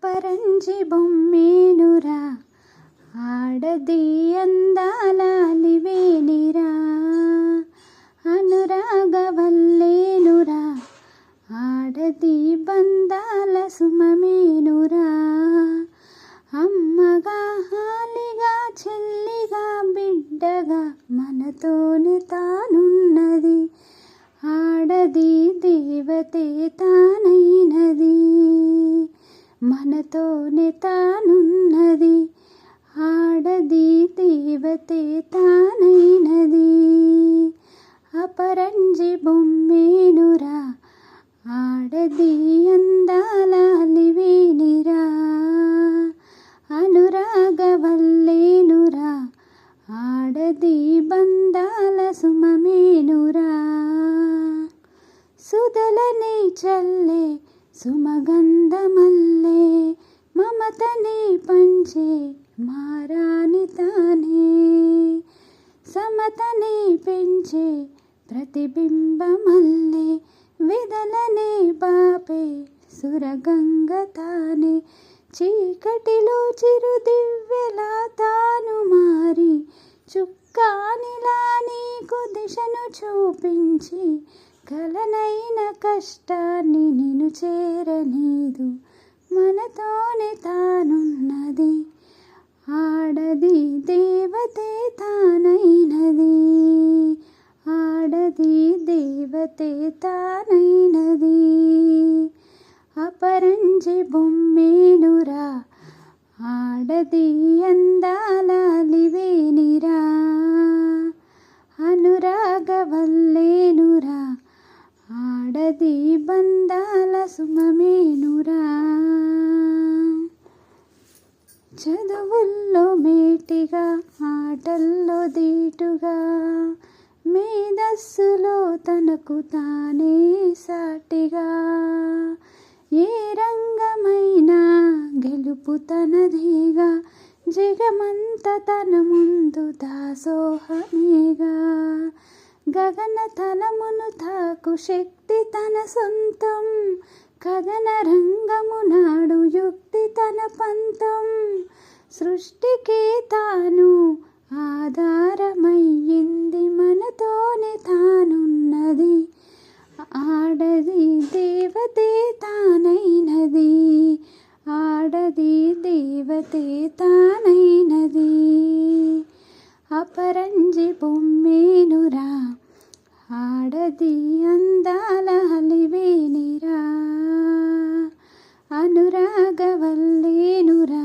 అపరంజి బొమ్మేనురా ఆడది అందాల అలివేనిరా అనురాగవల్లేనురా ఆడది బందాల సుమమేనురా అమ్మగా హాలిగా చెల్లిగా బిడ్డగా మనతోనే తానున్నది ఆడది దేవతే తానైనది మనతోనే తానున్నది ఆడది దేవతే తానైనది అపరంజి బొమ్మేనురా ఆడది అందాల అలివేనిరా అనురాగవల్లేనురా ఆడది బందాల సుమమేనురా సుధలని చల్లే సుమగంధమల్లే మమతని పంచే మారాని తానే సమతని పెంచే ప్రతిబింబమల్లే విదలని బాపే సురగంగ తానే చీకటిలో చిరుదివ్వెలా తాను మారి చుక్కానిలా నీకు దిశను చూపించి కలనైన కష్టాన్ని నిన్ను చేరనీదు మనతోనే తానున్నది ఆడది దేవతే తానైనది ఆడది దేవతే తానైనది అపరంజి బొమ్మేనురా ఆడది అందాల అలివేనిరా అనురాగవల్లేనురా ఆడది బందాల సుమమేనురా చదువుల్లో మేటిగా ఆటల్లో దీటుగా మేధస్సులో తనకు తానే సాటిగా ఏ రంగమైనా గెలుపు తనదిగా జగమంత తన ముందు దాసోహమేగా గగన తలమును తాకు శక్తి తన సొంతం కథన రంగము నాడు యుక్తి తన పంతం సృష్టికి తాను ఆధారమయ్యింది మనతోనే తానున్నది ఆడది దేవతే తానైనది ఆడది దేవతే తానైనది అపరంజి బొమ్మేనురా ఆడది అందాల అలివేనిరా అనురాగవల్లేనురా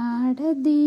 ఆడది